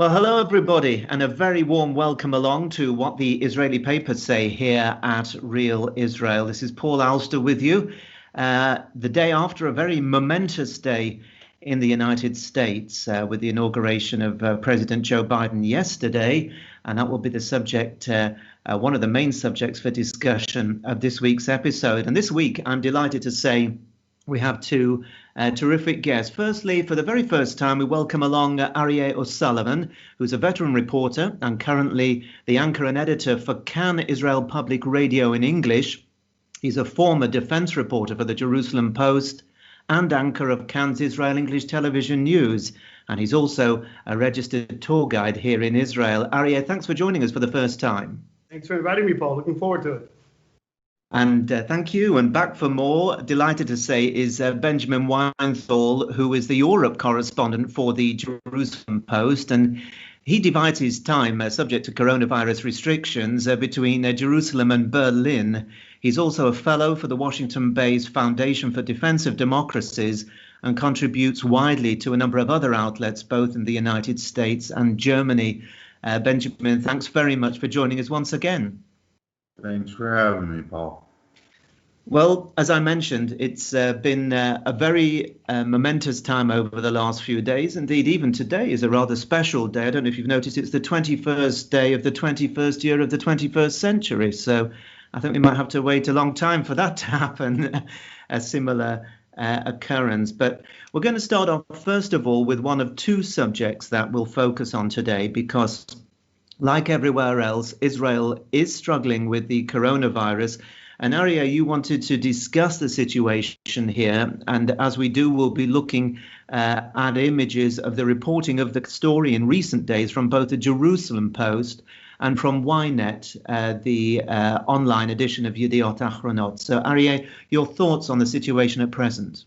Well, hello, everybody, and a very warm welcome along to what the Israeli papers say here at Real Israel. This is Paul Alster with you, the day after a very momentous day in the United States with the inauguration of President Joe Biden yesterday, and that will be the subject, one of the main subjects for discussion of this week's episode. And this week, I'm delighted to say we have two terrific guests. Firstly, for the very first time, we welcome along Arieh O'Sullivan, who's a veteran reporter and currently the anchor and editor for Can Israel Public Radio in English. He's a former defense reporter for the Jerusalem Post and anchor of Can's Israel English Television News. And he's also a registered tour guide here in Israel. Arieh, thanks for joining us for the first time. Thanks for inviting me, Paul. Looking forward to it. And thank you. And back for more, delighted to say, is Benjamin Weinthal, who is the Europe correspondent for the Jerusalem Post. And he divides his time, subject to coronavirus restrictions, between Jerusalem and Berlin. He's also a fellow for the Washington-based Foundation for Defense of Democracies and contributes widely to a number of other outlets, both in the United States and Germany. Benjamin, thanks very much for joining us once again. Thanks for having me, Paul. Well, as I mentioned, it's been a very momentous time over the last few days. Indeed, even today is a rather special day. I don't know if you've noticed, it's the 21st day of the 21st year of the 21st century. So I think we might have to wait a long time for that to happen, a similar occurrence. But we're going to start off, first of all, with one of two subjects that we'll focus on today, because like everywhere else, Israel is struggling with the coronavirus. And Arieh, you wanted to discuss the situation here. And as we do, we'll be looking at images of the reporting of the story in recent days from both the Jerusalem Post and from Ynet, the online edition of Yediot Achronot. So Arieh, your thoughts on the situation at present?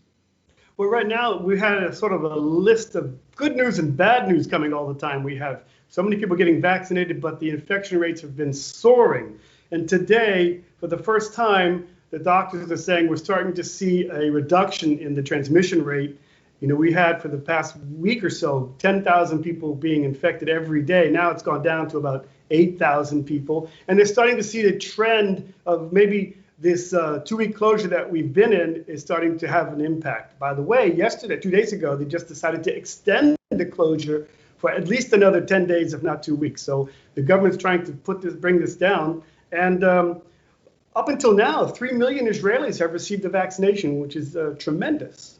Well, right now, we had a sort of a list of good news and bad news coming all the time. We have so many people getting vaccinated, but the infection rates have been soaring. And today, for the first time, the doctors are saying we're starting to see a reduction in the transmission rate. You know, we had for the past week or so, 10,000 people being infected every day. Now it's gone down to about 8,000 people. And they're starting to see the trend of maybe this 2-week closure that we've been in is starting to have an impact. By the way, yesterday, 2 days ago, they just decided to extend the closure for at least another 10 days, if not 2 weeks. So the government's trying to bring this down. And up until now, 3 million Israelis have received the vaccination, which is tremendous.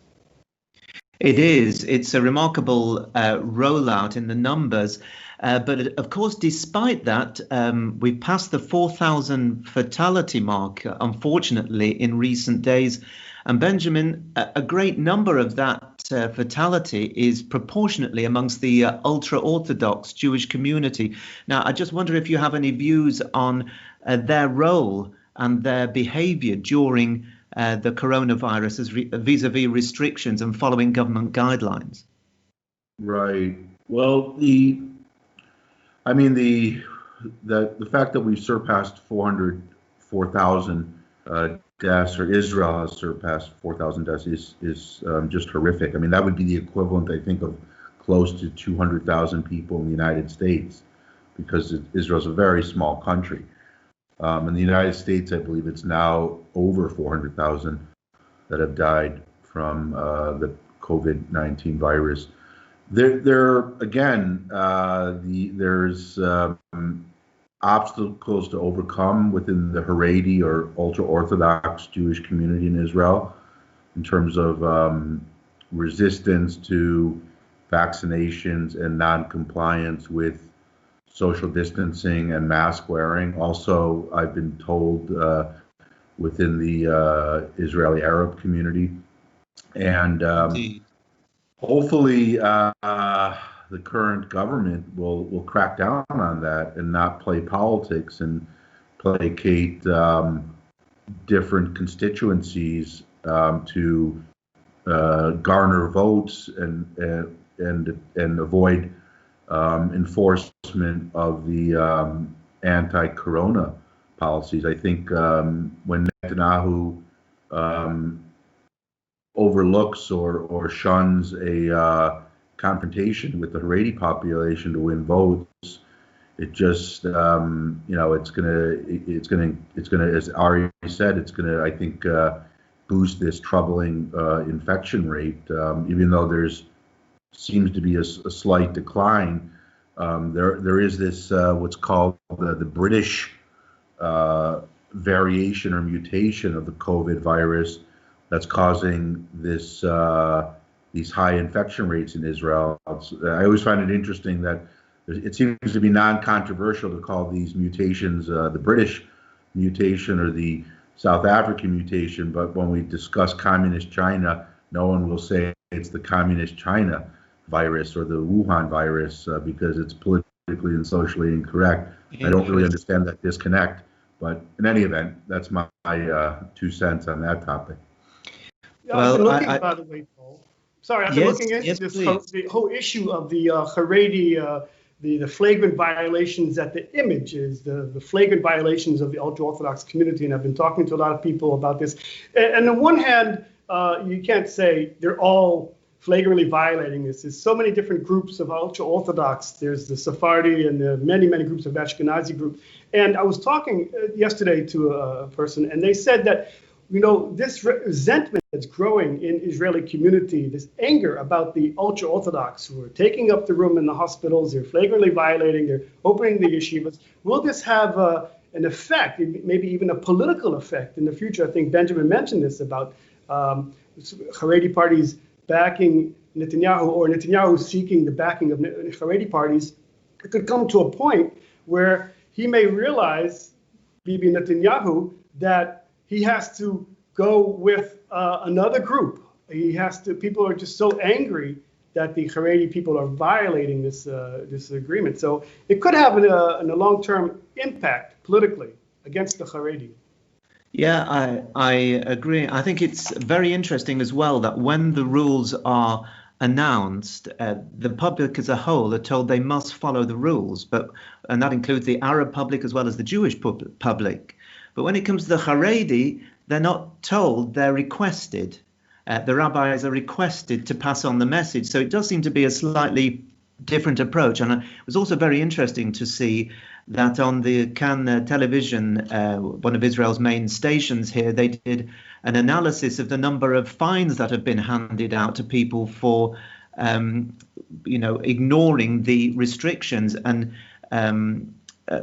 It is. It's a remarkable rollout in the numbers. But of course, despite that, we've passed the 4,000 fatality mark, unfortunately, in recent days. And Benjamin, a great number of that fatality is proportionately amongst the ultra-Orthodox Jewish community. Now, I just wonder if you have any views on their role and their behavior during the coronavirus vis-a-vis restrictions and following government guidelines. Right. Well, the fact that we've surpassed 4,000 deaths, or Israel has surpassed 4,000 deaths, is just horrific. I mean, that would be the equivalent, I think, of close to 200,000 people in the United States, because Israel's a very small country. In the United States, I believe it's now over 400,000 that have died from the COVID-19 virus. There's obstacles to overcome within the Haredi or ultra-Orthodox Jewish community in Israel in terms of resistance to vaccinations and non-compliance with social distancing and mask wearing. Also, I've been told within the Israeli Arab community. And hopefully the current government will crack down on that and not play politics and placate different constituencies to garner votes and avoid enforcement of the anti-corona policies. I think when Netanyahu overlooks or shuns a confrontation with the Haredi population to win votes. It just, it's gonna, as Arieh said, it's gonna, I think, boost this troubling infection rate. Even though there's seems to be a slight decline, there is this what's called the British variation or mutation of the COVID virus that's causing this these high infection rates in Israel. I always find it interesting that it seems to be non-controversial to call these mutations the British mutation or the South African mutation, but when we discuss communist China, no one will say it's the communist China virus or the Wuhan virus because it's politically and socially incorrect. I don't really understand that disconnect, but in any event, that's my 2 cents on that topic. I've been looking, by the way, Paul. Sorry, I've been looking into this the whole issue of the Haredi, the flagrant violations at the images, the flagrant violations of the ultra-Orthodox community, and I've been talking to a lot of people about this. And on one hand, you can't say they're all flagrantly violating this. There's so many different groups of ultra-Orthodox. There's the Sephardi and the many groups of Ashkenazi group. And I was talking yesterday to a person, and they said that, this resentment that's growing in Israeli community, this anger about the ultra-Orthodox who are taking up the room in the hospitals, they're flagrantly violating, they're opening the yeshivas. Will this have an effect, maybe even a political effect in the future? I think Benjamin mentioned this about Haredi parties backing Netanyahu, or Netanyahu seeking the backing of Haredi parties. It could come to a point where he may realize, Bibi Netanyahu, that he has to go with another group. People are just so angry that the Haredi people are violating this agreement. So it could have a long-term impact politically against the Haredi. Yeah, I agree. I think it's very interesting as well that when the rules are announced, the public as a whole are told they must follow the rules, and that includes the Arab public as well as the Jewish public. But when it comes to the Haredi, they're not told, they're requested. The rabbis are requested to pass on the message. So it does seem to be a slightly different approach. And it was also very interesting to see that on the Kan television, one of Israel's main stations here, they did an analysis of the number of fines that have been handed out to people for, ignoring the restrictions. And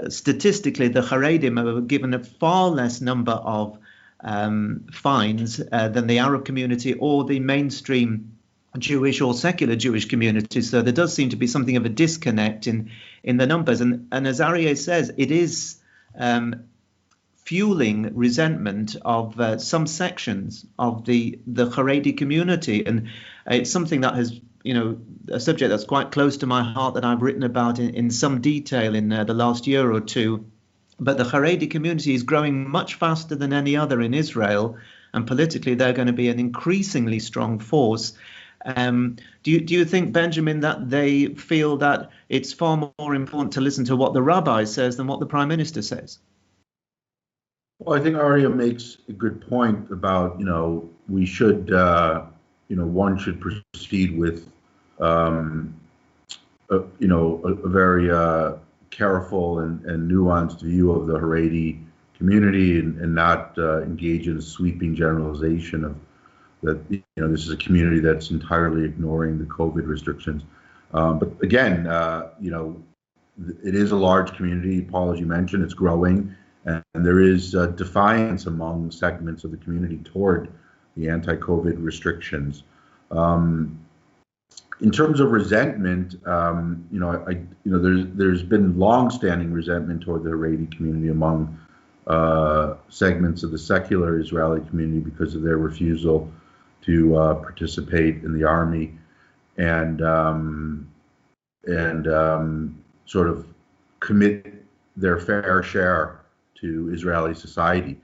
statistically, the Haredim were given a far less number of fines than the Arab community or the mainstream Jewish or secular Jewish communities. So there does seem to be something of a disconnect in the numbers. And as Arieh says, it is fueling resentment of some sections of the Haredi community. And it's something that has, a subject that's quite close to my heart that I've written about in some detail in the last year or two. But the Haredi community is growing much faster than any other in Israel, and politically they're going to be an increasingly strong force. Do you think, Benjamin, that they feel that it's far more important to listen to what the rabbi says than what the prime minister says? Well, I think Arieh makes a good point about, we should, one should proceed with, a very careful and nuanced view of the Haredi community and not engage in a sweeping generalization of that, this is a community that's entirely ignoring the COVID restrictions. But again, it is a large community. Paul, as you mentioned, it's growing, and there is defiance among segments of the community toward the anti-COVID restrictions. In terms of resentment, there's been long-standing resentment toward the Haredi community among segments of the secular Israeli community because of their refusal to participate in the army and sort of commit their fair share to Israeli society.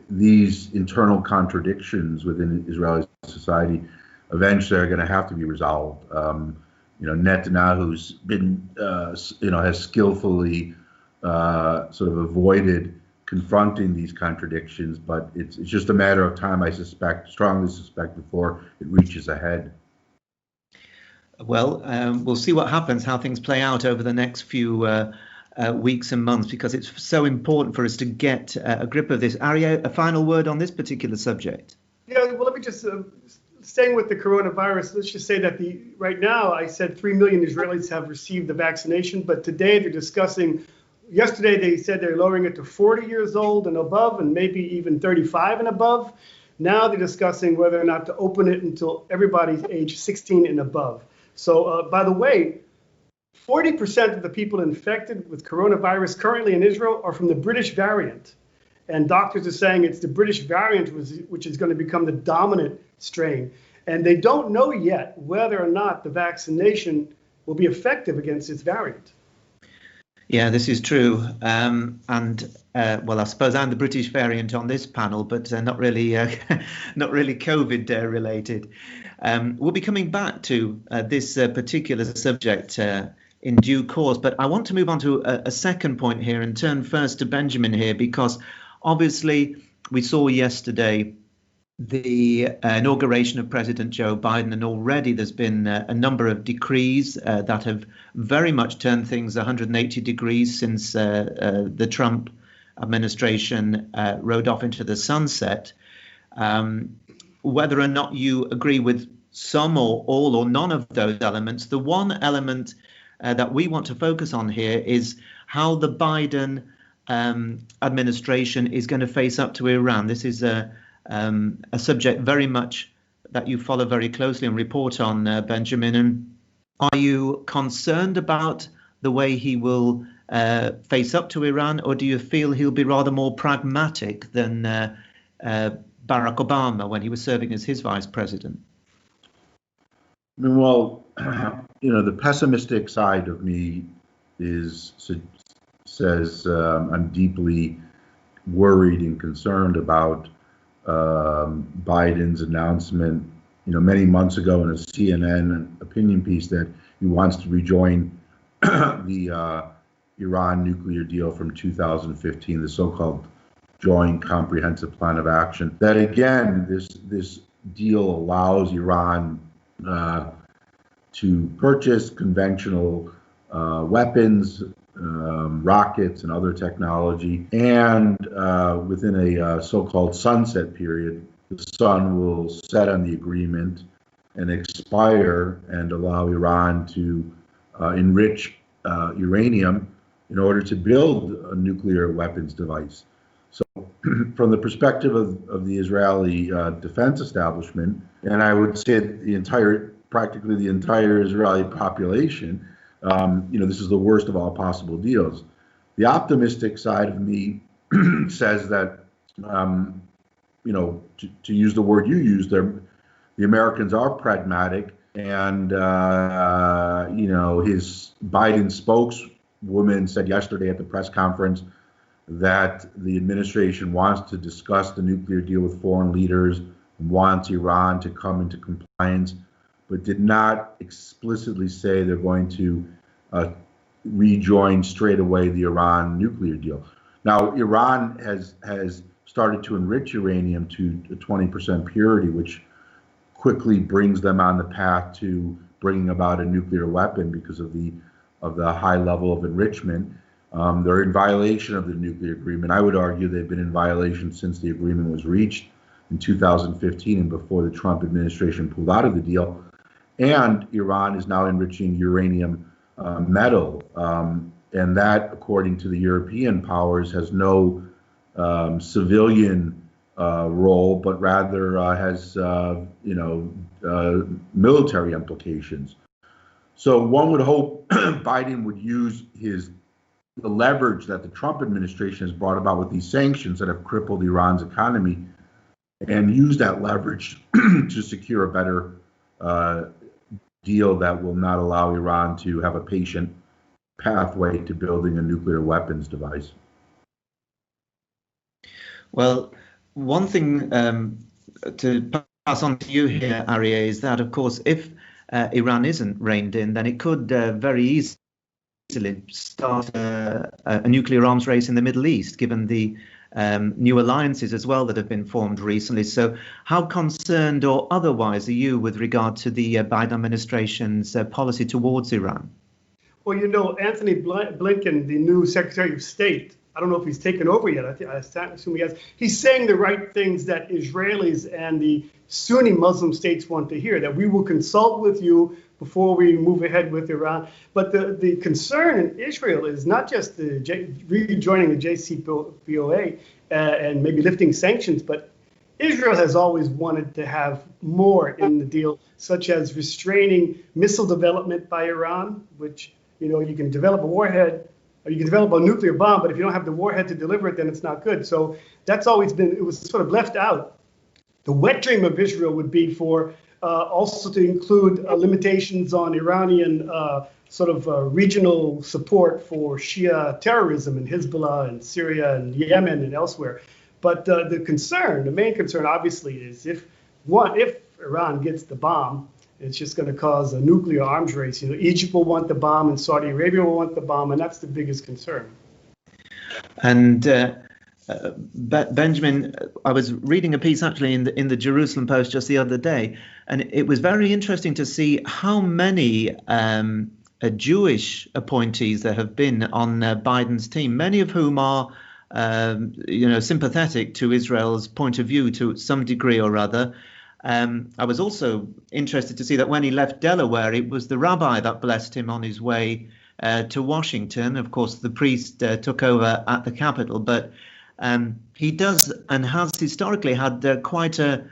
These internal contradictions within Israeli society eventually are going to have to be resolved. Netanyahu's been, has skillfully sort of avoided confronting these contradictions, but it's just a matter of time, I strongly suspect, before it reaches a head. Well, we'll see what happens, how things play out over the next few weeks and months, because it's so important for us to get a grip of this. Arieh, a final word on this particular subject? Yeah, well, let me just, staying with the coronavirus, let's just say that right now, I said 3 million Israelis have received the vaccination, but today they're discussing. Yesterday, they said they're lowering it to 40 years old and above, and maybe even 35 and above. Now they're discussing whether or not to open it until everybody's age 16 and above. So, by the way, 40% of the people infected with coronavirus currently in Israel are from the British variant. And doctors are saying it's the British variant which is going to become the dominant strain. And they don't know yet whether or not the vaccination will be effective against this variant. Yeah, this is true. Well, I suppose I'm the British variant on this panel, but not really COVID related. We'll be coming back to this particular subject in due course, but I want to move on to a second point here and turn first to Benjamin here, because obviously we saw yesterday the inauguration of President Joe Biden, and already there's been a number of decrees that have very much turned things 180 degrees since the Trump administration rode off into the sunset. Whether or not you agree with some or all or none of those elements, the one element that we want to focus on here is how the Biden administration is going to face up to Iran. This is a subject very much that you follow very closely and report on, Benjamin. And are you concerned about the way he will face up to Iran, or do you feel he'll be rather more pragmatic than Barack Obama when he was serving as his vice president? Well, the pessimistic side of me says I'm deeply worried and concerned about Biden's announcement, many months ago in a CNN opinion piece that he wants to rejoin the Iran nuclear deal from 2015, the so-called Joint Comprehensive Plan of Action. That again, this deal allows Iran to purchase conventional weapons, rockets, and other technology, and within a so-called sunset period, the sun will set on the agreement and expire and allow Iran to enrich uranium in order to build a nuclear weapons device. So from the perspective of the Israeli defense establishment, and I would say practically the entire Israeli population, this is the worst of all possible deals. The optimistic side of me says that, to use the word you used there, the Americans are pragmatic, and, his Biden spokeswoman said yesterday at the press conference that the administration wants to discuss the nuclear deal with foreign leaders, wants Iran to come into compliance, but did not explicitly say they're going to rejoin straight away the Iran nuclear deal. Now, Iran has started to enrich uranium to a 20% purity, which quickly brings them on the path to bringing about a nuclear weapon because of the high level of enrichment. They're in violation of the nuclear agreement. I would argue they've been in violation since the agreement was reached in 2015 and before the Trump administration pulled out of the deal. And Iran is now enriching uranium metal. And that, according to the European powers, has no civilian role, but rather has, military implications. So one would hope Biden would use the leverage that the Trump administration has brought about with these sanctions that have crippled Iran's economy, and use that leverage to secure a better deal that will not allow Iran to have a patient pathway to building a nuclear weapons device. Well, one thing to pass on to you here, Arieh, is that, of course, if Iran isn't reined in, then it could very easily start a nuclear arms race in the Middle East, given the new alliances as well that have been formed recently. So how concerned or otherwise are you with regard to the Biden administration's policy towards Iran? Well, Anthony Blinken, the new Secretary of State, I don't know if he's taken over yet. I assume he has. He's saying the right things that Israelis and the Sunni Muslim states want to hear, that we will consult with you before we move ahead with Iran. But the concern in Israel is not just rejoining the JCPOA and maybe lifting sanctions, but Israel has always wanted to have more in the deal, such as restraining missile development by Iran, which, you can develop a warhead or you can develop a nuclear bomb, but if you don't have the warhead to deliver it, then it's not good. So that's always been, it was sort of left out. The wet dream of Israel would be for also to include limitations on Iranian regional support for Shia terrorism in Hezbollah and Syria and Yemen and elsewhere. But the main concern, obviously, is if Iran gets the bomb, it's just going to cause a nuclear arms race. Egypt will want the bomb and Saudi Arabia will want the bomb, and that's the biggest concern. And Benjamin, I was reading a piece actually in the Jerusalem Post just the other day, and it was very interesting to see how many Jewish appointees there have been on Biden's team, many of whom are sympathetic to Israel's point of view to some degree or other. I was also interested to see that when he left Delaware, it was the rabbi that blessed him on his way to Washington. Of course, the priest took over at the Capitol, but he does and has historically had quite a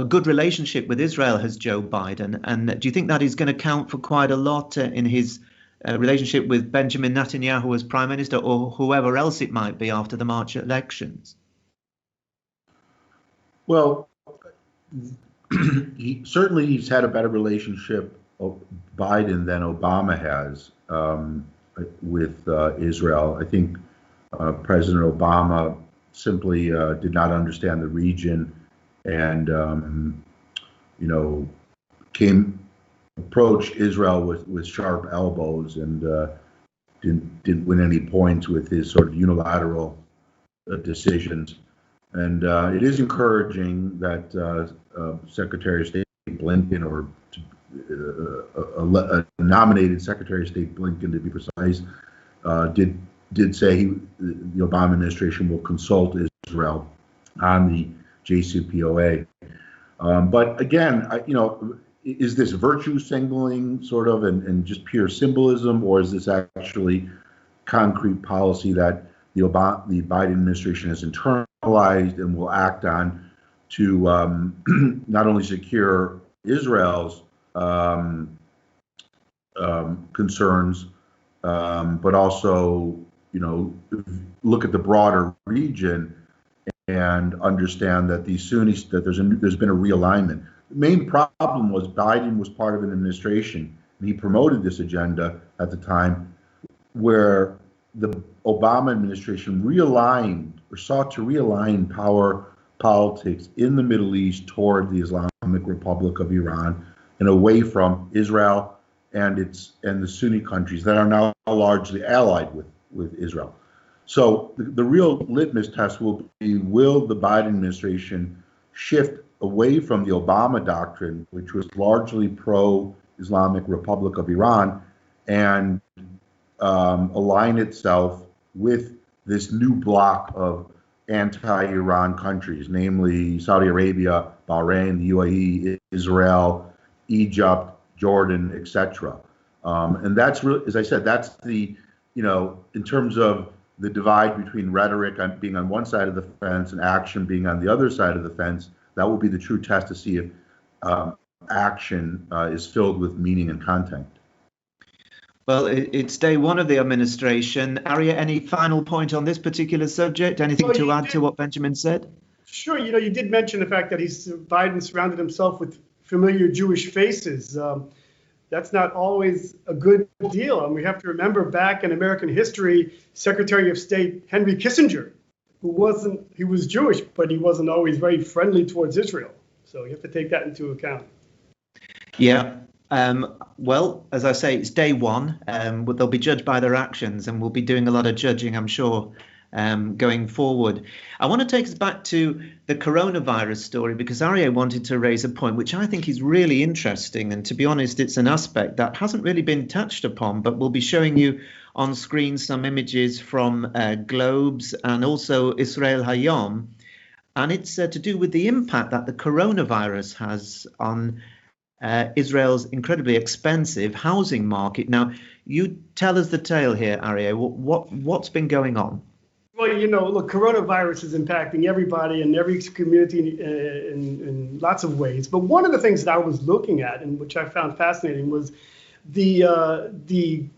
good relationship with Israel, has Joe Biden. And do you think that is going to count for quite a lot in his relationship with Benjamin Netanyahu as Prime Minister, or whoever else it might be after the March elections? Well, he's had a better relationship of Biden than Obama has with Israel. I think President Obama simply did not understand the region and approached Israel with sharp elbows and didn't win any points with his sort of unilateral decisions. And it is encouraging that Secretary of State Blinken, or a nominated Secretary of State Blinken, to be precise, did say the Obama administration will consult Israel on the JCPOA. But again, is this virtue signaling sort of and just pure symbolism, or is this actually concrete policy that the Biden administration has internalized and will act on to not only secure Israel's concerns, but also, look at the broader region and understand that these Sunnis, that there's been a realignment. The main problem was Biden was part of an administration, and he promoted this agenda at the time, where the Obama administration realigned or sought to realign power politics in the Middle East toward the Islamic Republic of Iran and away from Israel and the Sunni countries that are now largely allied with Israel. So the real litmus test will be, will the Biden administration shift away from the Obama doctrine, which was largely pro-Islamic Republic of Iran, and align itself with this new bloc of anti-Iran countries, namely Saudi Arabia, Bahrain, the UAE, Israel, Egypt, Jordan, etc. And that's really, as I said, that's the, in terms of the divide between rhetoric being on one side of the fence and action being on the other side of the fence, that will be the true test to see if action is filled with meaning and content. Well, it's day one of the administration. Arieh, any final point on this particular subject? Anything to add to what Benjamin said? Sure. You did mention the fact that Biden surrounded himself with familiar Jewish faces. That's not always a good deal. And we have to remember, back in American history, Secretary of State Henry Kissinger, he was Jewish, but he wasn't always very friendly towards Israel. So you have to take that into account. Yeah. Well, as I say, it's day one. They'll be judged by their actions, and we'll be doing a lot of judging, I'm sure, going forward. I want to take us back to the coronavirus story because Arieh wanted to raise a point which I think is really interesting. And to be honest, it's an aspect that hasn't really been touched upon, but we'll be showing you on screen some images from Globes and also Israel Hayom. And it's to do with the impact that the coronavirus has on Israel's incredibly expensive housing market. Now, you tell us the tale here, Arieh. What's been going on? Well, look, coronavirus is impacting everybody in every community in lots of ways. But one of the things that I was looking at, and which I found fascinating, was the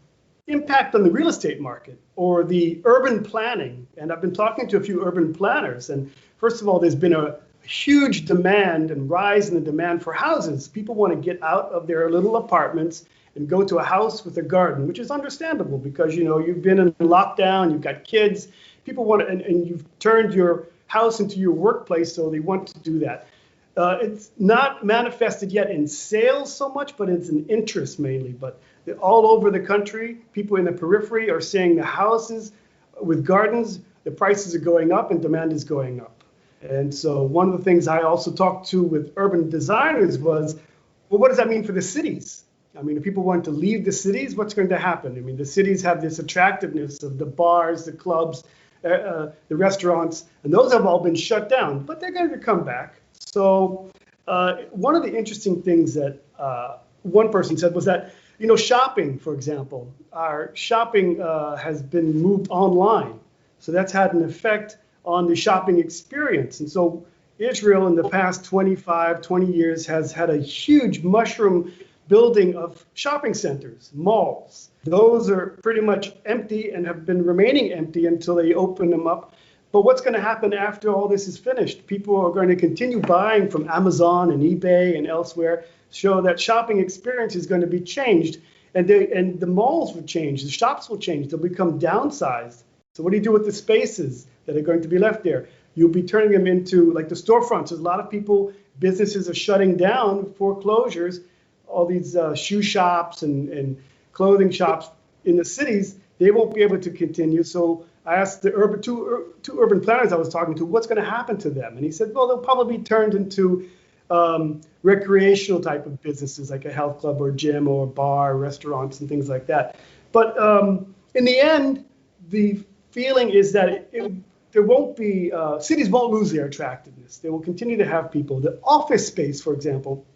impact on the real estate market or the urban planning. And I've been talking to a few urban planners. And first of all, there's been a huge demand and rise in the demand for houses. People want to get out of their little apartments and go to a house with a garden, which is understandable because, you've been in lockdown, you've got kids. People want to, and you've turned your house into your workplace, so they want to do that. It's not manifested yet in sales so much, but it's an interest mainly. But all over the country, people in the periphery are saying the houses with gardens, the prices are going up and demand is going up. And so one of the things I also talked to with urban designers was, well, what does that mean for the cities? I mean, if people want to leave the cities, what's going to happen? I mean, the cities have this attractiveness of the bars, the clubs, the restaurants, and those have all been shut down, but they're going to come back. So one of the interesting things that one person said was that, shopping, for example, our shopping has been moved online. So that's had an effect on the shopping experience. And so Israel in the past 25, 20 years has had a huge mushroom building of shopping centers, malls. Those are pretty much empty and have been remaining empty until they open them up. But what's going to happen after all this is finished? People are going to continue buying from Amazon and eBay and elsewhere, so that shopping experience is going to be changed. And the malls will change, the shops will change, they'll become downsized. So what do you do with the spaces that are going to be left there? You'll be turning them into like the storefronts. There's a lot of businesses are shutting down, foreclosures, all these shoe shops and clothing shops in the cities, they won't be able to continue. So I asked the two urban planners I was talking to, what's going to happen to them? And he said, well, they'll probably be turned into recreational type of businesses like a health club or gym or bar, restaurants and things like that. But in the end, the feeling is that there won't be, cities won't lose their attractiveness. They will continue to have people. The office space, for example,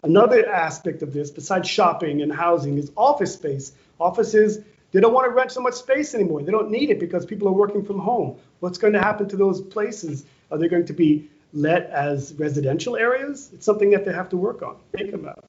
another aspect of this, besides shopping and housing, is office space. Offices, they don't want to rent so much space anymore. They don't need it because people are working from home. What's going to happen to those places? Are they going to be let as residential areas? It's something that they have to work on, think about.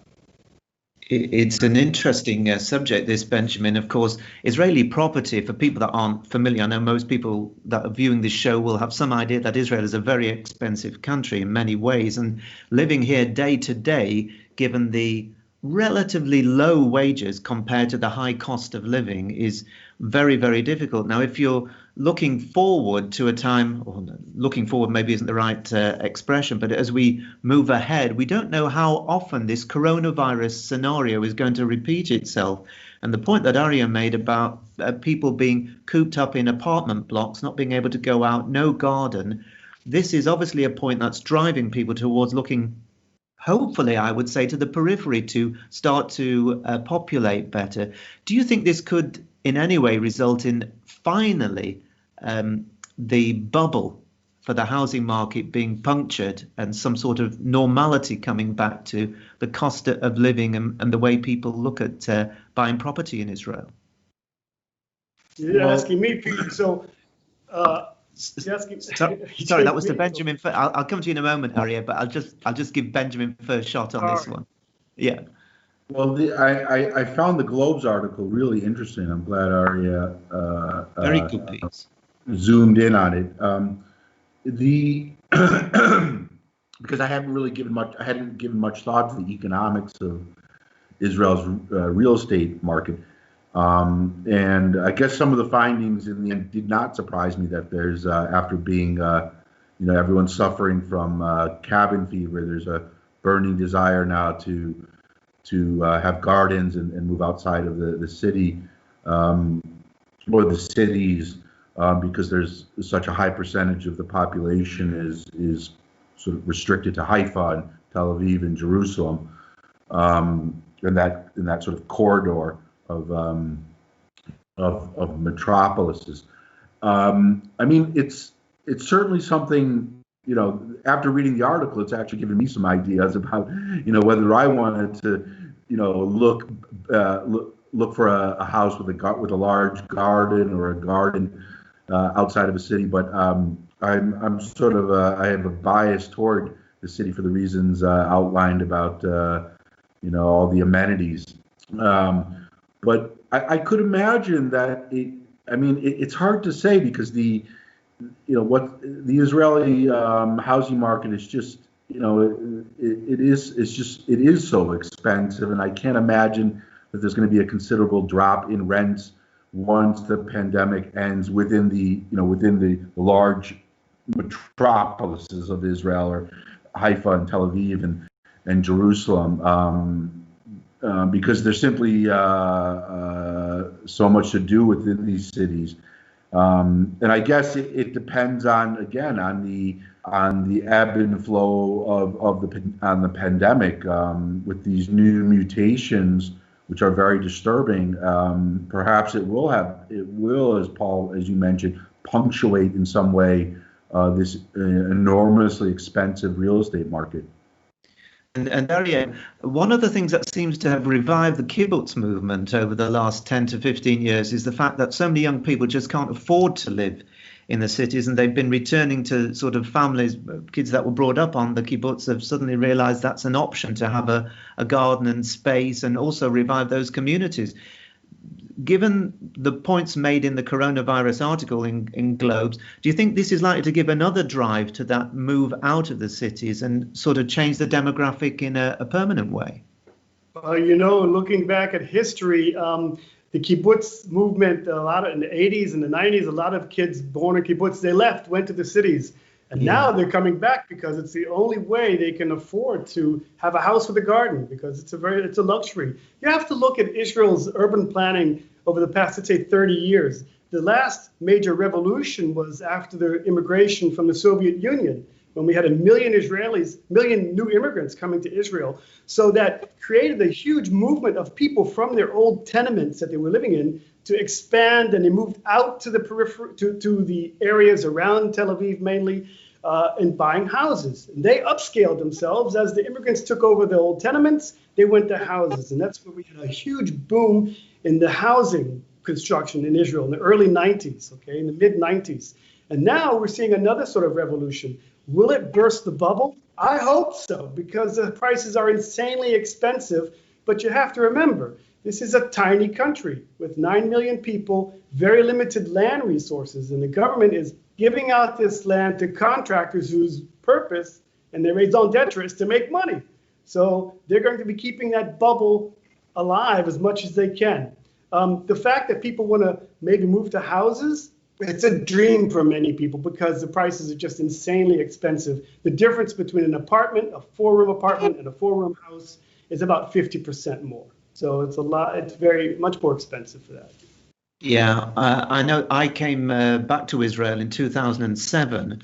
It's an interesting subject, this, Benjamin. Of course, Israeli property, for people that aren't familiar, I know most people that are viewing this show will have some idea that Israel is a very expensive country in many ways. And living here day to day, given the relatively low wages compared to the high cost of living, is very, very difficult. Now, if you're looking forward to a time, or looking forward maybe isn't the right expression, but as we move ahead, we don't know how often this coronavirus scenario is going to repeat itself. And the point that Arieh made about people being cooped up in apartment blocks, not being able to go out, no garden, this is obviously a point that's driving people towards looking, hopefully, I would say, to the periphery to start to populate better. Do you think this could in any way result in finally the bubble for the housing market being punctured and some sort of normality coming back to the cost of living and the way people look at buying property in Israel? You're asking me, Peter. So, sorry, that was to Benjamin. I'll come to you in a moment, Arieh, but I'll just give Benjamin first shot on this one. Yeah. Well, I found the Globe's article really interesting. I'm glad Arieh very good piece. Zoomed in on it. Because I hadn't given much thought to the economics of Israel's real estate market. And I guess some of the findings in the end did not surprise me, that there's, after being, everyone's suffering from cabin fever, there's a burning desire now to have gardens and move outside of the city, or the cities. because there's such a high percentage of the population is sort of restricted to Haifa and Tel Aviv and Jerusalem, in that sort of corridor of metropolises. I mean, it's certainly something. After reading the article, it's actually given me some ideas about, whether I wanted to, look for a house with a large garden or a garden outside of a city. But I'm sort of I have a bias toward the city for the reasons outlined about all the amenities. But I could imagine that it's hard to say because what the Israeli housing market is just, it is so expensive, and I can't imagine that there's going to be a considerable drop in rents once the pandemic ends within the large metropolises of Israel, or Haifa and Tel Aviv and Jerusalem, because there's simply so much to do within these cities. And I guess it depends on the ebb and flow on the pandemic, with these new mutations, which are very disturbing. Perhaps it will, as Paul, as you mentioned, punctuate in some way this enormously expensive real estate market. And Arieh, one of the things that seems to have revived the kibbutz movement over the last 10 to 15 years is the fact that so many young people just can't afford to live in the cities, and they've been returning to sort of families. Kids that were brought up on the kibbutz have suddenly realized that's an option to have a garden and space, and also revive those communities. Given the points made in the coronavirus article in Globes, do you think this is likely to give another drive to that move out of the cities and sort of change the demographic in a permanent way? Looking back at history, the kibbutz movement, a lot in the 80s and the 90s, a lot of kids born in kibbutz, they went to the cities. And now they're coming back because it's the only way they can afford to have a house with a garden, because it's a luxury. You have to look at Israel's urban planning over the past, let's say, 30 years. The last major revolution was after the immigration from the Soviet Union, when we had 1 million new immigrants coming to Israel. So that created a huge movement of people from their old tenements that they were living in to expand, and they moved out to the periphery, to the areas around Tel Aviv mainly, and buying houses. And they upscaled themselves as the immigrants took over the old tenements. They went to houses, and that's where we had a huge boom in the housing construction in Israel in the early 90s, in the mid 90s. And now we're seeing another sort of revolution. Will it burst the bubble? I hope so, because the prices are insanely expensive. But you have to remember, this is a tiny country with 9 million people, very limited land resources, and the government is giving out this land to contractors whose purpose and their raison d'etre is to make money. So they're going to be keeping that bubble alive as much as they can. The fact that people want to maybe move to houses, it's a dream for many people because the prices are just insanely expensive. The difference between an apartment, a 4-room apartment, and a 4-room house is about 50% more. So it's a lot. It's very much more expensive for that. Yeah, I know. I came back to Israel in 2007,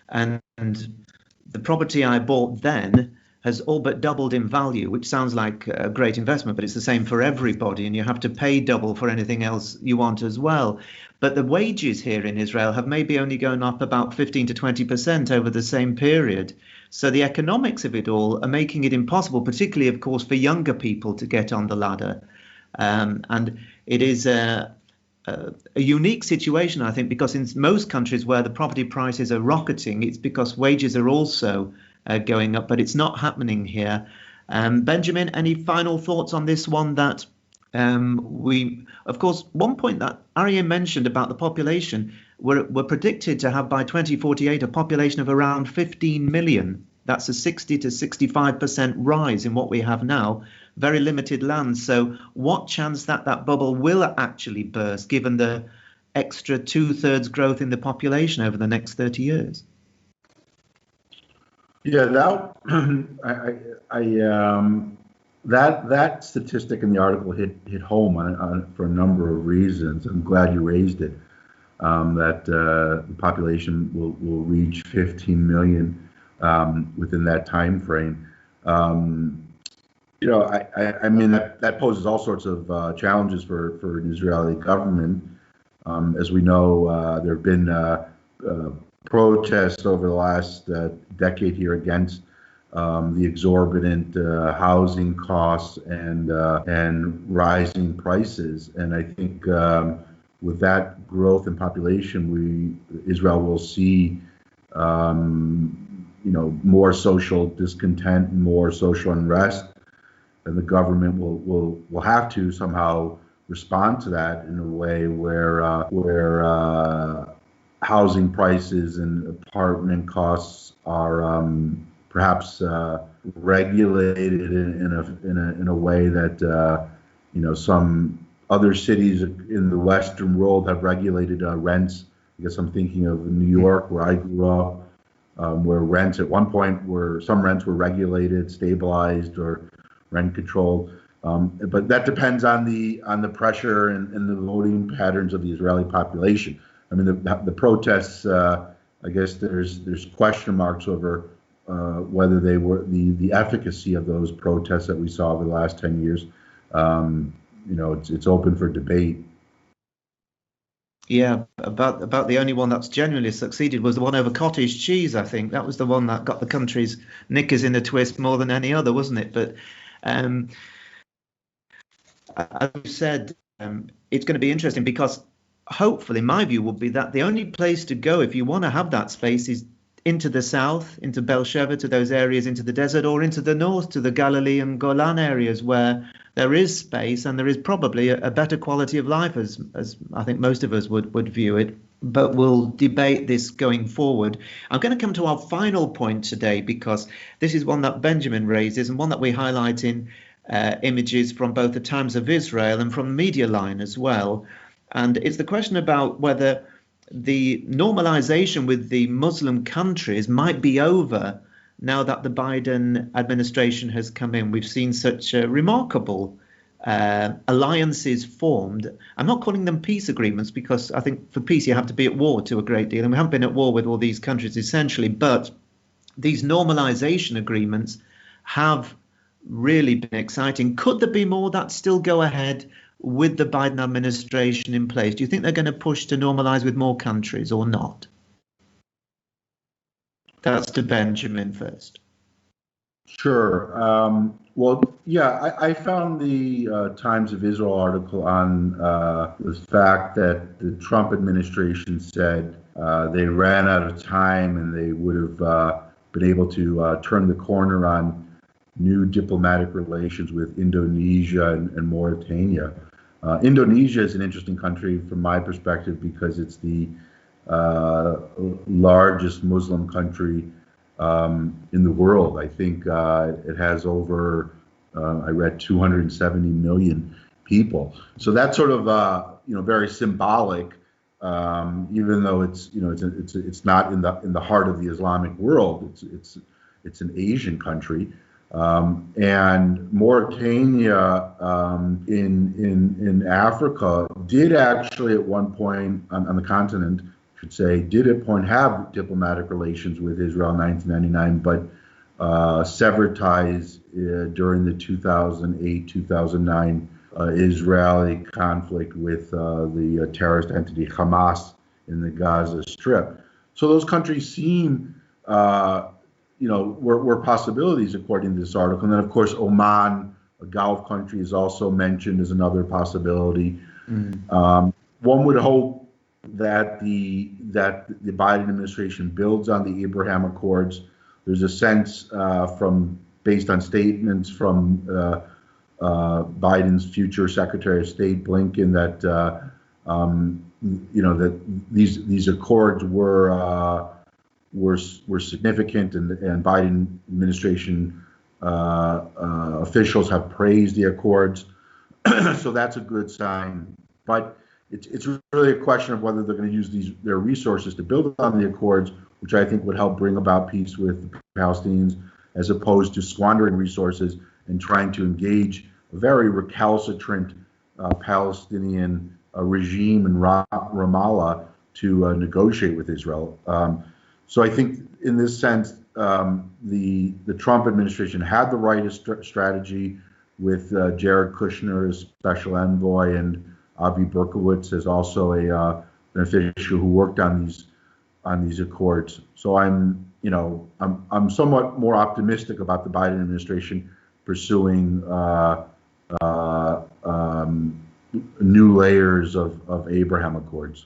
and the property I bought then has all but doubled in value, which sounds like a great investment, but it's the same for everybody, and you have to pay double for anything else you want as well. But the wages here in Israel have maybe only gone up about 15 to 20% over the same period. So the economics of it all are making it impossible, particularly, of course, for younger people to get on the ladder. And it is a unique situation, I think, because in most countries where the property prices are rocketing, it's because wages are also going up, but it's not happening here. Benjamin, any final thoughts on this one? That of course, one point that Arieh mentioned about the population, we're predicted to have by 2048 a population of around 15 million. That's a 60 to 65% rise in what we have now. Very limited land. So what chance that bubble will actually burst, given the extra 2/3 growth in the population over the next 30 years? Yeah, that statistic in the article hit home for a number of reasons. I'm glad you raised it. that the population will reach 15 million within that time frame. I mean, that poses all sorts of challenges for an Israeli government. As we know, there have been protests over the last decade here against the exorbitant housing costs and rising prices. And I think with that growth in population, Israel will see more social discontent, more social unrest, and the government will have to somehow respond to that in a way where housing prices and apartment costs are perhaps regulated in a way that some other cities in the Western world have regulated rents. I guess I'm thinking of New York, where I grew up, where rents at one point some rents were regulated, stabilized, or rent controlled. But that depends on the pressure and the voting patterns of the Israeli population. I mean, the protests. I guess there's question marks over whether they were the efficacy of those protests that we saw over the last 10 years. It's open for debate. Yeah, about the only one that's genuinely succeeded was the one over cottage cheese. I think that was the one that got the country's knickers in a twist more than any other, wasn't it? But as you said, it's going to be interesting because hopefully my view would be that the only place to go if you want to have that space is into the south, into Beersheba, to those areas, into the desert, or into the north, to the Galilee and Golan areas where there is space and there is probably a better quality of life, as I think most of us would view it. But we'll debate this going forward. I'm going to come to our final point today because this is one that Benjamin raises and one that we highlight in images from both the Times of Israel and from Media Line as well. And it's the question about whether the normalization with the Muslim countries might be over now that the Biden administration has come in. We've seen such remarkable alliances formed. I'm not calling them peace agreements because I think for peace you have to be at war to a great deal, and we haven't been at war with all these countries essentially, but these normalization agreements have really been exciting. Could there be more that still go ahead with the Biden administration in place? Do you think they're going to push to normalize with more countries or not? That's to Benjamin first. Sure. Well, yeah, I found the Times of Israel article on the fact that the Trump administration said they ran out of time and they would have been able to turn the corner on new diplomatic relations with Indonesia and Mauritania. Indonesia is an interesting country from my perspective because it's the largest Muslim country in the world. I think it has over, I read 270 million people. So that's sort of very symbolic, even though it's not in the heart of the Islamic world. It's an Asian country. And Mauritania in Africa did actually at one point on the continent, did at one point have diplomatic relations with Israel in 1999, but severed ties during the 2008-2009 Israeli conflict with the terrorist entity Hamas in the Gaza Strip. So those countries seem were possibilities according to this article. And then, of course, Oman, a Gulf country, is also mentioned as another possibility. One would hope that the Biden administration builds on the Abraham Accords. There's a sense based on statements from Biden's future Secretary of State Blinken that that these accords were significant, and Biden administration officials have praised the accords, so that's a good sign. But it's really a question of whether they're going to use their resources to build on the accords, which I think would help bring about peace with the Palestinians, as opposed to squandering resources and trying to engage a very recalcitrant Palestinian regime in Ramallah, to negotiate with Israel. So I think in this sense, the Trump administration had the right strategy with Jared Kushner as special envoy and Avi Berkowitz as also an official who worked on these accords. So I'm somewhat more optimistic about the Biden administration pursuing new layers of Abraham Accords.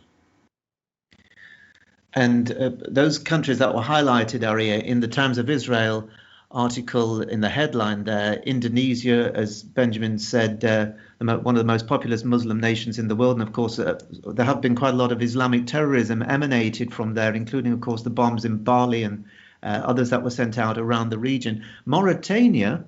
And those countries that were highlighted, Arieh, in the Times of Israel article in the headline there, Indonesia, as Benjamin said, one of the most populous Muslim nations in the world. And of course, there have been quite a lot of Islamic terrorism emanated from there, including, of course, the bombs in Bali and others that were sent out around the region. Mauritania,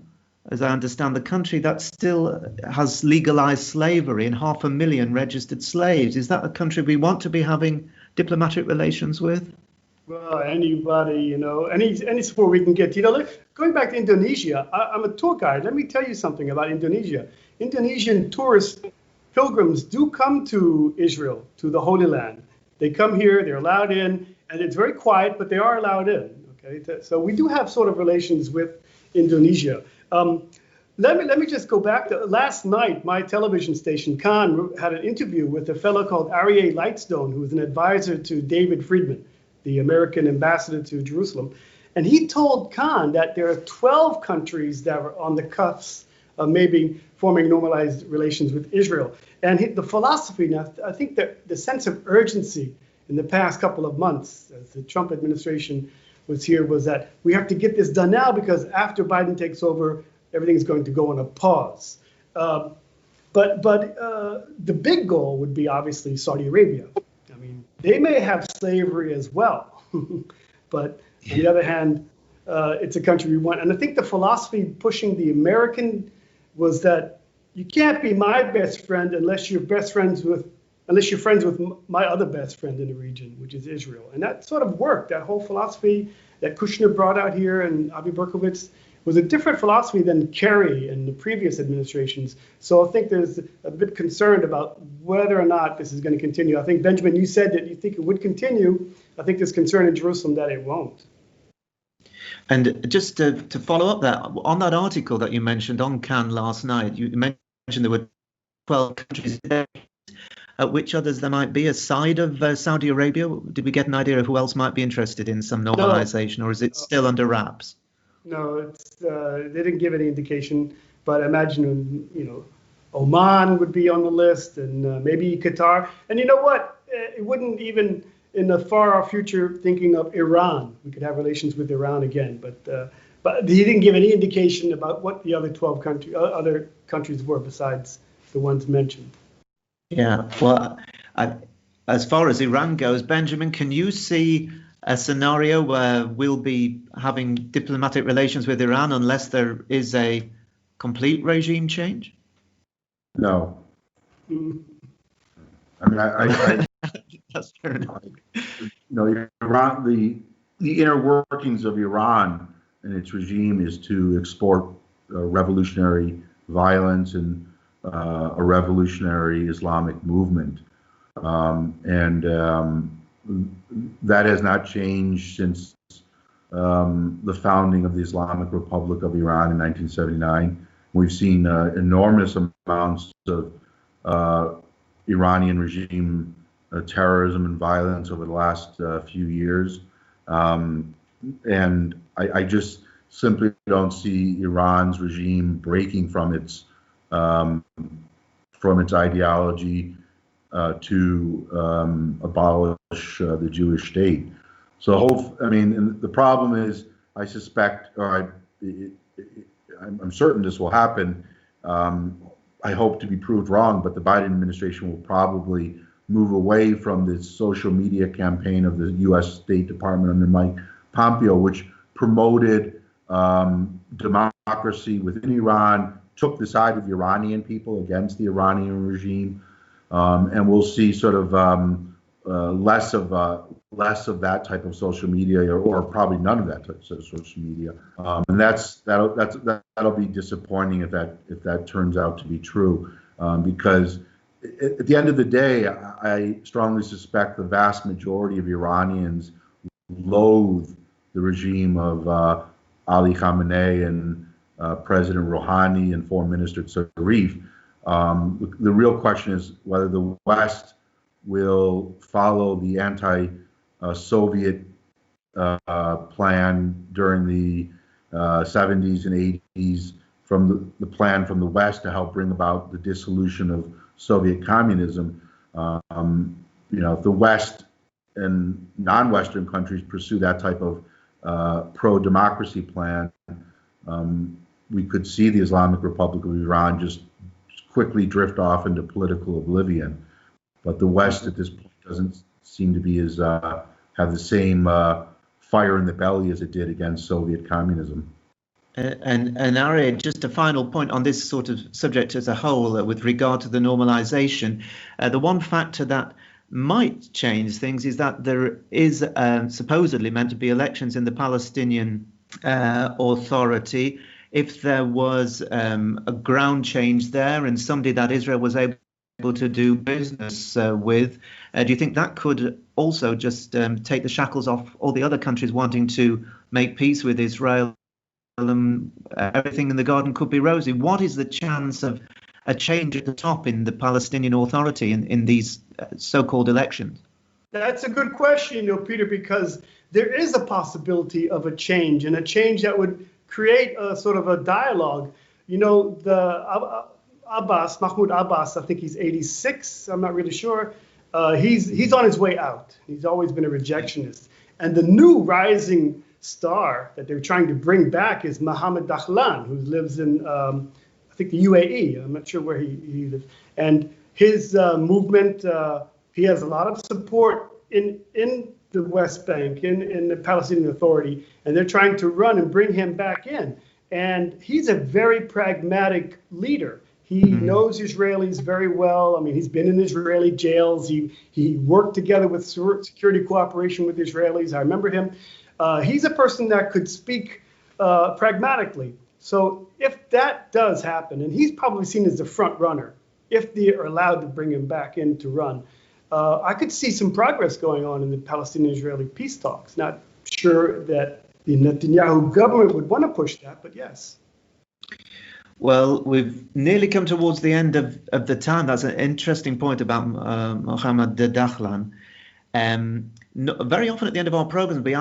as I understand, the country that still has legalized slavery and 500,000 registered slaves. Is that a country we want to be having diplomatic relations with? Well, anybody, any support we can get. Going back to Indonesia, I'm a tour guide. Let me tell you something about Indonesia. Indonesian tourist pilgrims do come to Israel, to the Holy Land. They come here, they're allowed in, and it's very quiet, but they are allowed in. Okay, so we do have sort of relations with Indonesia. Let me just go back to last night. My television station, Khan, had an interview with a fellow called Arieh Lightstone, who is an advisor to David Friedman, the American ambassador to Jerusalem. And he told Khan that there are 12 countries that are on the cusp of maybe forming normalized relations with Israel. And the philosophy now, I think that the sense of urgency in the past couple of months, as the Trump administration was here, was that we have to get this done now because after Biden takes over, everything's going to go on a pause. But the big goal would be obviously Saudi Arabia. I mean, they may have slavery as well, but on the other hand, it's a country we want. And I think the philosophy pushing the American was that you can't be my best friend unless you're friends with my other best friend in the region, which is Israel. And that sort of worked. That whole philosophy that Kushner brought out here and Avi Berkowitz was a different philosophy than Kerry and the previous administrations. So I think there's a bit concerned about whether or not this is going to continue. I think, Benjamin, you said that you think it would continue. I think there's concern in Jerusalem that it won't. And just to follow up that, on that article that you mentioned on Cannes last night, you mentioned there were 12 countries there. Which others there might be aside of Saudi Arabia? Did we get an idea of who else might be interested in some normalization, or is it still under wraps? No, they didn't give any indication, but I imagine, Oman would be on the list and maybe Qatar. And you know what? It wouldn't even in the far future thinking of Iran. We could have relations with Iran again, but he didn't give any indication about what the other 12 other countries were besides the ones mentioned. Yeah, well, as far as Iran goes, Benjamin, can you see a scenario where we'll be having diplomatic relations with Iran unless there is a complete regime change? No. I mean, I that's fair enough. Iran, the inner workings of Iran and its regime is to export revolutionary violence and a revolutionary Islamic movement. That has not changed since the founding of the Islamic Republic of Iran in 1979. We've seen enormous amounts of Iranian regime terrorism and violence over the last few years. And I just simply don't see Iran's regime breaking from its ideology to abolish the Jewish state. So, the problem is, I suspect, or I'm certain this will happen. I hope to be proved wrong, but the Biden administration will probably move away from this social media campaign of the U.S. State Department under Mike Pompeo, which promoted democracy within Iran, took the side of the Iranian people against the Iranian regime, and we'll see sort of less of that type of social media, or probably none of that type of social media, and that'll be disappointing if that turns out to be true, because at the end of the day, I strongly suspect the vast majority of Iranians loathe the regime of Ali Khamenei and President Rouhani and Foreign Minister Zarif. The real question is whether the West will follow the anti-Soviet plan during the 70s and 80s from the plan from the West to help bring about the dissolution of Soviet communism. If the West and non-Western countries pursue that type of pro-democracy plan, we could see the Islamic Republic of Iran just quickly drift off into political oblivion. But the West at this point doesn't seem to be have the same fire in the belly as it did against Soviet communism. And Arieh, just a final point on this sort of subject as a whole with regard to the normalization. The one factor that might change things is that there is supposedly meant to be elections in the Palestinian Authority. If there was a ground change there and somebody that Israel was able to do business with, do you think that could also just take the shackles off all the other countries wanting to make peace with Israel? Everything in the garden could be rosy. What is the chance of a change at the top in the Palestinian Authority in these so-called elections? That's a good question, Peter, because there is a possibility of a change, and a change that would create a sort of a dialogue. The Mahmoud Abbas, I think he's 86. I'm not really sure. He's on his way out. He's always been a rejectionist. And the new rising star that they're trying to bring back is Mohammed Dahlan, who lives in, I think, the UAE. I'm not sure where he lives. And his movement, he has a lot of support in the West Bank, in the Palestinian Authority, and they're trying to run and bring him back in. And he's a very pragmatic leader. He knows Israelis very well. I mean, he's been in Israeli jails. He worked together with security cooperation with Israelis. I remember him. He's a person that could speak pragmatically. So if that does happen, and he's probably seen as the front runner, if they are allowed to bring him back in to run, I could see some progress going on in the Palestinian-Israeli peace talks. Not sure that the Netanyahu government would want to push that, but yes. Well, we've nearly come towards the end of the time. That's an interesting point about Mohammed Dahlan. Very often at the end of our programs, we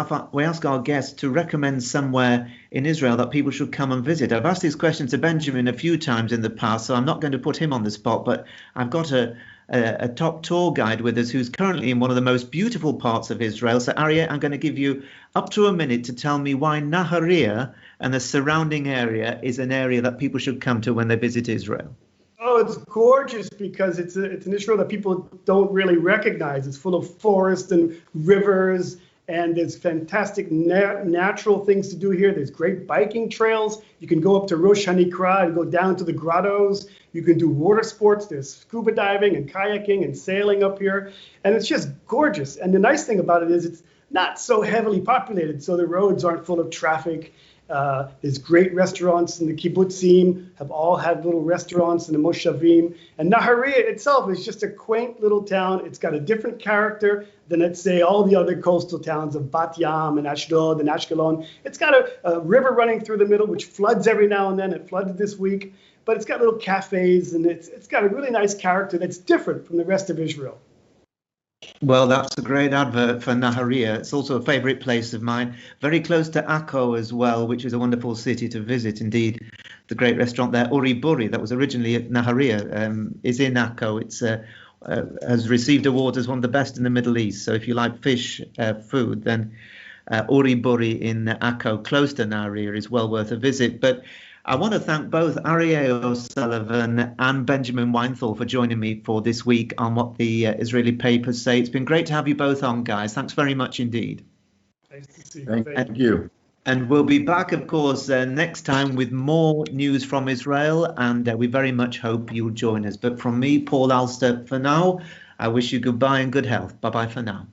ask our guests to recommend somewhere in Israel that people should come and visit. I've asked this question to Benjamin a few times in the past, so I'm not going to put him on the spot, but I've got a top tour guide with us who's currently in one of the most beautiful parts of Israel. So, Arieh, I'm going to give you up to a minute to tell me why Nahariya and the surrounding area is an area that people should come to when they visit Israel. Oh, it's gorgeous because it's an Israel that people don't really recognize. It's full of forests and rivers, and there's fantastic natural things to do here. There's great biking trails. You can go up to Rosh Hanikra and go down to the grottos. You can do water sports. There's scuba diving and kayaking and sailing up here. And it's just gorgeous. And the nice thing about it is it's not so heavily populated, so the roads aren't full of traffic. There's great restaurants, and the kibbutzim have all had little restaurants, and the moshavim. And Nahariya itself is just a quaint little town. It's got a different character than, let's say, all the other coastal towns of Bat Yam and Ashdod and Ashkelon. It's got a river running through the middle, which floods every now and then. It flooded this week, but it's got little cafes, and it's got a really nice character that's different from the rest of Israel. Well, that's a great advert for Nahariya. It's also a favorite place of mine. Very close to Akko as well, which is a wonderful city to visit. Indeed, the great restaurant there, Uri Buri, that was originally at Nahariya, is in Akko. It's has received awards as one of the best in the Middle East. So if you like fish food, then Uri Buri in Akko, close to Nahariya, is well worth a visit. But I want to thank both Arieh O'Sullivan and Benjamin Weinthal for joining me for this week on What the Israeli Papers Say. It's been great to have you both on, guys. Thanks very much indeed. Nice to see you. Thank you. And we'll be back, of course, next time with more news from Israel, and we very much hope you'll join us. But from me, Paul Alster, for now, I wish you goodbye and good health. Bye-bye for now.